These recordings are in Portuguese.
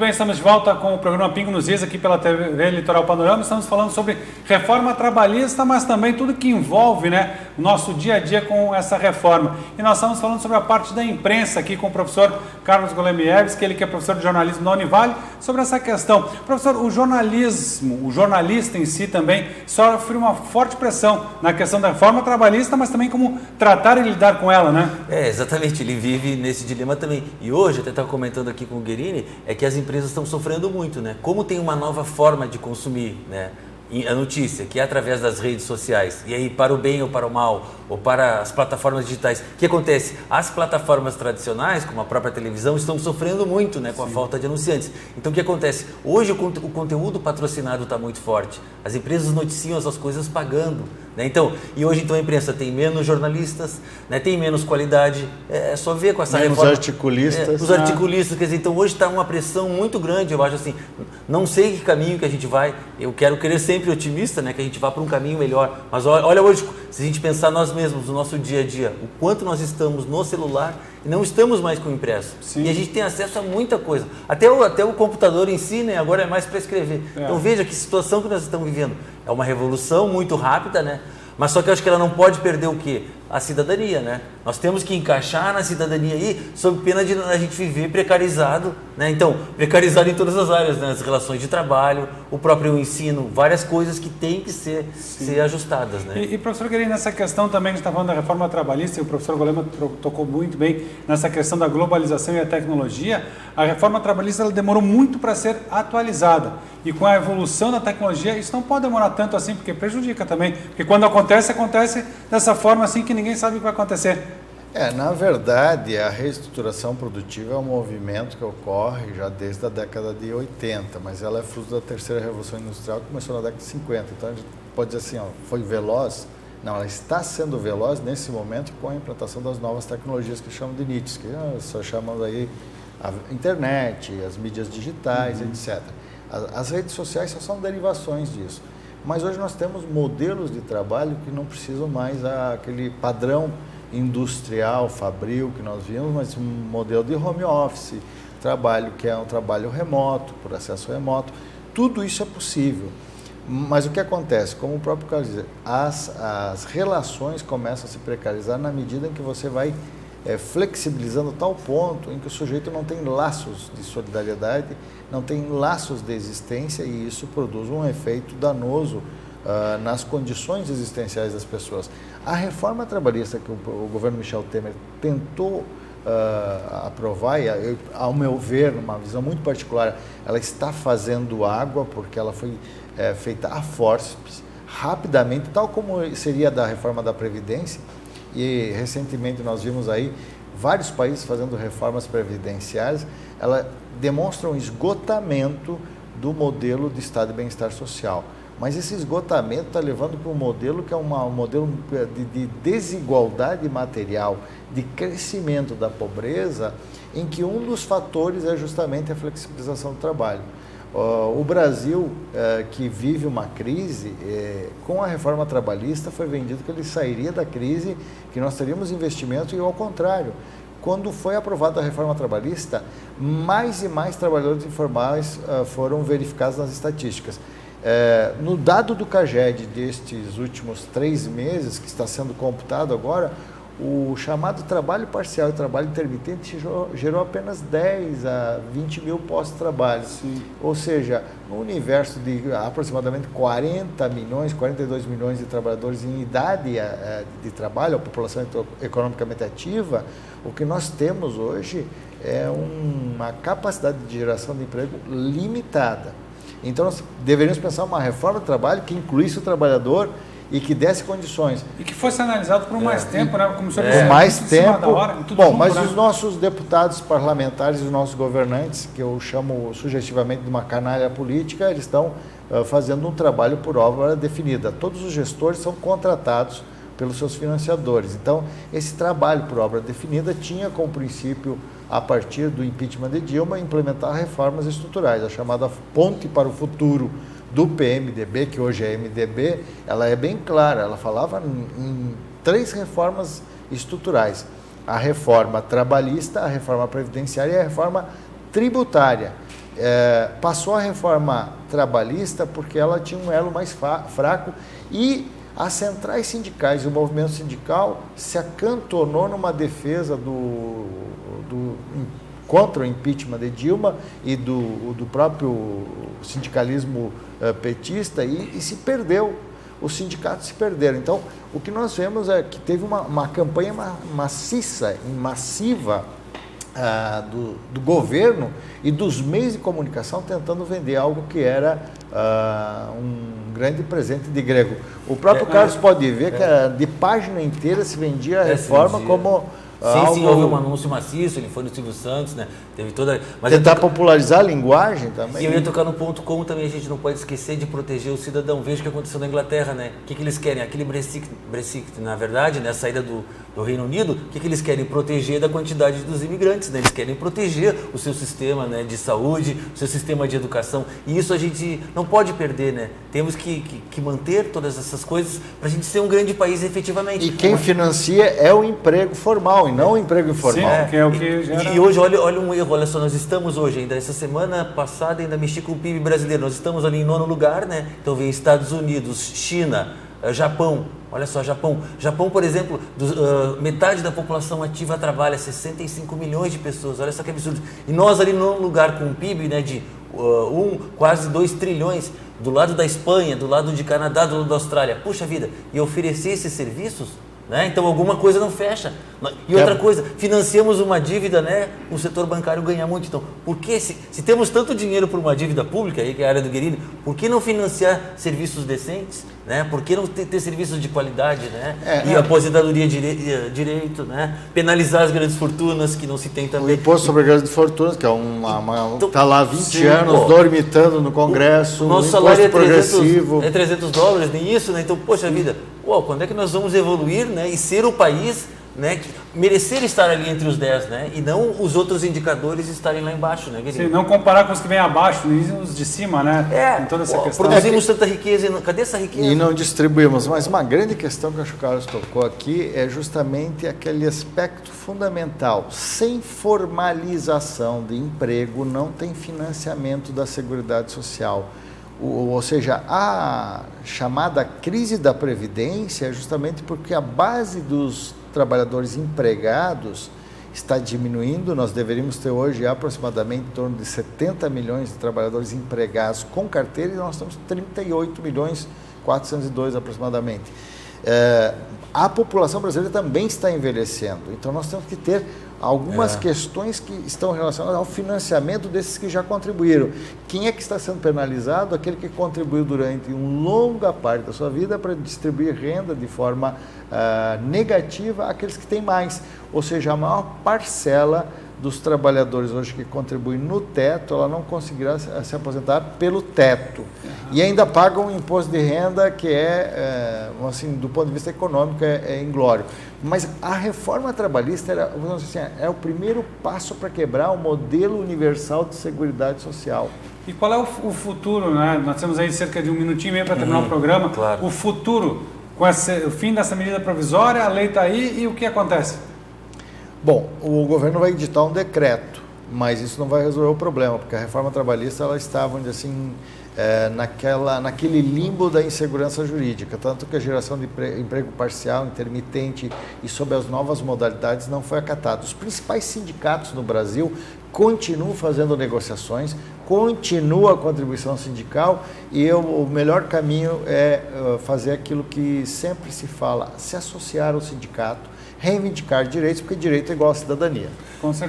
bem, estamos de volta com o programa Pingo nos Is aqui pela TV Litoral Panorama. Estamos falando sobre reforma trabalhista, mas também tudo que envolve, né, o nosso dia a dia com essa reforma. E nós estamos falando sobre a parte da imprensa aqui com o professor Carlos Golemieves, ele que é professor de jornalismo da Univale, sobre essa questão. Professor, o jornalismo, o jornalista em si também sofre uma forte pressão na questão da reforma trabalhista, mas também como tratar e lidar com ela, né? Exatamente, ele vive nesse dilema também. E hoje, até estava comentando aqui com o Guerini, é que as empresas estão sofrendo muito, né? Como tem uma nova forma de consumir, né, a notícia, que é através das redes sociais, e aí para o bem ou para o mal, ou para as plataformas digitais, o que acontece? As plataformas tradicionais, como a própria televisão, estão sofrendo muito, né, com a falta de anunciantes. Então o que acontece? Hoje o conteúdo patrocinado está muito forte, as empresas noticiam essas coisas pagando, né? Então, e hoje então a imprensa tem menos jornalistas, né, tem menos qualidade, é só ver com essa menos reforma. Articulistas. Os articulistas, quer dizer, então hoje está uma pressão muito grande, eu acho assim, não sei que caminho que a gente vai, eu quero querer sempre otimista, né, que a gente vá para um caminho melhor, mas olha hoje, se a gente pensar nós mesmos, no nosso dia a dia, o quanto nós estamos no celular e não estamos mais com o impresso. Sim. E a gente tem acesso a muita coisa, até o computador em si, né, agora é mais para escrever. Então veja que situação que nós estamos vivendo, é uma revolução muito rápida, né? Mas só que eu acho que ela não pode perder o quê? A cidadania, né? Nós temos que encaixar na cidadania aí, sob pena de a gente viver precarizado, né? Então, precarizado em todas as áreas, né? As relações de trabalho, o próprio ensino, várias coisas que têm que ser ajustadas, né? E professor Guerini, nessa questão também, a gente está falando da reforma trabalhista, e o professor Golema tocou muito bem nessa questão da globalização e a tecnologia. A reforma trabalhista ela demorou muito para ser atualizada. E com a evolução da tecnologia, isso não pode demorar tanto assim, porque prejudica também. Porque quando acontece dessa forma assim que ninguém sabe o que vai acontecer. Na verdade, a reestruturação produtiva é um movimento que ocorre já desde a década de 80, mas ela é fruto da terceira revolução industrial que começou na década de 50. Então a gente pode dizer assim, foi veloz? Não, ela está sendo veloz nesse momento com a implantação das novas tecnologias que chamam de NITs, que só chamam aí a internet, as mídias digitais, etc. As redes sociais só são derivações disso. Mas hoje nós temos modelos de trabalho que não precisam mais aquele padrão industrial, fabril que nós vimos, mas um modelo de home office, trabalho que é um trabalho remoto, por acesso remoto. Tudo isso é possível. Mas o que acontece? Como o próprio Carlos diz, as relações começam a se precarizar na medida em que você vai flexibilizando tal ponto em que o sujeito não tem laços de solidariedade, não tem laços de existência, e isso produz um efeito danoso nas condições existenciais das pessoas. A reforma trabalhista que o governo Michel Temer tentou aprovar, e ao meu ver, numa visão muito particular, ela está fazendo água, porque ela foi feita a forceps, rapidamente, tal como seria da reforma da Previdência. E recentemente nós vimos aí vários países fazendo reformas previdenciárias, ela demonstra um esgotamento do modelo de Estado de bem-estar social. Mas esse esgotamento está levando para um modelo que é um modelo de desigualdade material, de crescimento da pobreza, em que um dos fatores é justamente a flexibilização do trabalho. O Brasil, que vive uma crise, com a reforma trabalhista foi vendido que ele sairia da crise, que nós teríamos investimento, e ao contrário. Quando foi aprovada a reforma trabalhista, mais e mais trabalhadores informais foram verificados nas estatísticas. No dado do CAGED destes últimos 3 meses, que está sendo computado agora, o chamado trabalho parcial e trabalho intermitente gerou apenas 10 a 20 mil postos de trabalho. Sim. Ou seja, no universo de aproximadamente 40 milhões, 42 milhões de trabalhadores em idade de trabalho, a população economicamente ativa, o que nós temos hoje é uma capacidade de geração de emprego limitada. Então, nós deveríamos pensar uma reforma do trabalho que incluísse o trabalhador e que desse condições. E que fosse analisado por mais tempo, né? Como o senhor disse, por mais tempo. Bom, junto, mas né? Os nossos deputados parlamentares, os nossos governantes, que eu chamo sugestivamente de uma canalha política, eles estão fazendo um trabalho por obra definida. Todos os gestores são contratados pelos seus financiadores. Então, esse trabalho por obra definida tinha como princípio, a partir do impeachment de Dilma, implementar reformas estruturais, a chamada ponte para o futuro do PMDB, que hoje é MDB. Ela é bem clara, ela falava em 3 reformas estruturais: a reforma trabalhista, a reforma previdenciária e a reforma tributária. passou a reforma trabalhista porque ela tinha um elo mais fraco e as centrais sindicais e o movimento sindical se acantonou numa defesa contra o impeachment de Dilma e do próprio sindicalismo petista e se perdeu. Os sindicatos se perderam. Então, o que nós vemos é que teve uma campanha maciça e massiva do governo e dos meios de comunicação tentando vender algo que era um grande presente de grego. O próprio Carlos pode ver que de página inteira se vendia a reforma como... Sim, houve um anúncio maciço, ele foi no Silvio Santos, né? Teve toda... Mas tentar popularizar a linguagem também. E eu ia tocar no ponto como também a gente não pode esquecer de proteger o cidadão. Veja o que aconteceu na Inglaterra, né? O que eles querem? Aquele Brexit, na verdade, né? A saída do Reino Unido, o que eles querem? Proteger da quantidade dos imigrantes, né? Eles querem proteger o seu sistema, né, de saúde, o seu sistema de educação. E isso a gente não pode perder, né? Temos que manter todas essas coisas para a gente ser um grande país efetivamente. E quem financia é o emprego formal e não o emprego informal. Sim, que é o que gera... E hoje, olha um erro, olha só, nós estamos hoje, ainda essa semana passada, ainda mexi com o PIB brasileiro, nós estamos ali em 9º lugar, né? Então vem Estados Unidos, China, Japão, olha só, Japão, por exemplo, metade da população ativa trabalha, 65 milhões de pessoas, olha só que absurdo. E nós ali no lugar com um PIB, né, de quase 2 trilhões, do lado da Espanha, do lado de Canadá, do lado da Austrália, puxa vida, e oferecer esses serviços, né? Então alguma coisa não fecha. E outra coisa, financiamos uma dívida, né? O setor bancário ganha muito. Então, por que se temos tanto dinheiro por uma dívida pública, aí que é a área do Guerini, por que não financiar serviços decentes? Né? Por que não ter serviços de qualidade, né? E aposentadoria direito, né? Penalizar as grandes fortunas que não se tem também. O imposto sobre grandes fortunas, que é está lá há 20 anos dormitando no Congresso, o nosso salário é $300, nem isso, né? Então, poxa vida, quando é que nós vamos evoluir, né? E ser o país, né, que merecer estar ali entre os 10, né, e não os outros indicadores estarem lá embaixo, né, Sim, não comparar com os que vêm abaixo, nem os de cima, né, em toda essa questão. Produzimos tanta riqueza, cadê essa riqueza? E não distribuímos, mas uma grande questão que acho que o Carlos tocou aqui é justamente aquele aspecto fundamental. Sem formalização de emprego, não tem financiamento da Seguridade Social. Ou seja, a chamada crise da Previdência é justamente porque a base dos trabalhadores empregados está diminuindo. Nós deveríamos ter hoje aproximadamente em torno de 70 milhões de trabalhadores empregados com carteira e nós temos 38 milhões 402 aproximadamente. A população brasileira também está envelhecendo, então nós temos que ter algumas questões que estão relacionadas ao financiamento desses que já contribuíram. Quem é que está sendo penalizado? Aquele que contribuiu durante uma longa parte da sua vida para distribuir renda de forma negativa àqueles que têm mais. Ou seja, a maior parcela dos trabalhadores hoje que contribuem no teto, ela não conseguirá se aposentar pelo teto. E ainda pagam um imposto de renda que assim, do ponto de vista econômico, é inglório. Mas a reforma trabalhista é o primeiro passo para quebrar o modelo universal de seguridade social. E qual é o futuro, né? Nós temos aí cerca de 1 minutinho e meio para terminar o programa. Claro. O futuro, com o fim dessa medida provisória, a lei está aí e o que acontece? Bom, o governo vai editar um decreto, mas isso não vai resolver o problema, porque a reforma trabalhista ela está, vamos dizer assim, naquele limbo da insegurança jurídica, tanto que a geração de emprego parcial, intermitente e sob as novas modalidades não foi acatada. Os principais sindicatos no Brasil continuam fazendo negociações, continua a contribuição sindical e o melhor caminho é fazer aquilo que sempre se fala, se associar ao sindicato, reivindicar direitos, porque direito é igual à cidadania.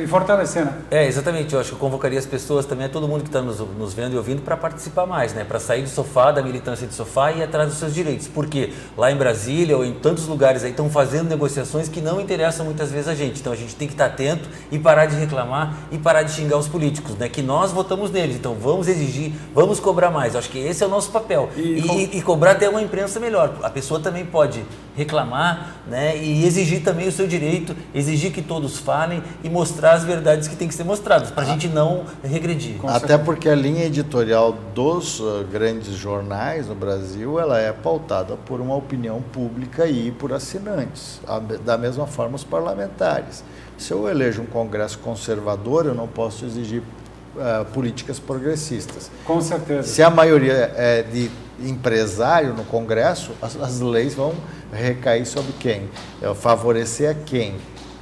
E fortalecer, né? Exatamente. Eu acho que eu convocaria as pessoas também, todo mundo que está nos vendo e ouvindo, para participar mais, né? Para sair do sofá, da militância de sofá e ir atrás dos seus direitos. Porque lá em Brasília ou em tantos lugares aí estão fazendo negociações que não interessam muitas vezes a gente. Então a gente tem que estar atento e parar de reclamar e parar de xingar os políticos, né? Que nós votamos neles. Então vamos exigir, vamos cobrar mais. Eu acho que esse é o nosso papel. E cobrar até uma imprensa melhor. A pessoa também pode reclamar, né? E exigir também o seu direito, exigir que todos falem e mostrar as verdades que têm que ser mostradas, para a gente não regredir. Até porque a linha editorial dos grandes jornais no Brasil, ela é pautada por uma opinião pública e por assinantes, da mesma forma os parlamentares. Se eu elejo um Congresso conservador, eu não posso exigir políticas progressistas. Com certeza. Se a maioria é de empresário no Congresso, as leis vão recair sobre quem? Favorecer a quem?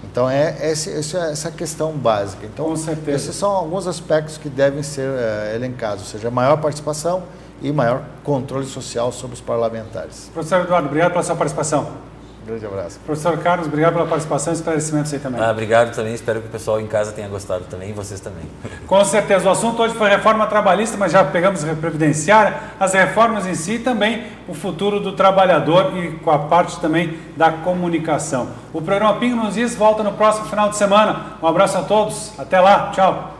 Então, essa questão básica. Então, com certeza. Esses são alguns aspectos que devem ser elencados, ou seja, maior participação e maior controle social sobre os parlamentares. Professor Eduardo, obrigado pela sua participação. Um grande abraço. Professor Carlos, obrigado pela participação e esclarecimentos aí também. Obrigado também, espero que o pessoal em casa tenha gostado também e vocês também. Com certeza, o assunto hoje foi reforma trabalhista, mas já pegamos a previdenciária, as reformas em si e também o futuro do trabalhador e com a parte também da comunicação. O programa Pingo nos Is volta no próximo final de semana. Um abraço a todos, até lá, tchau.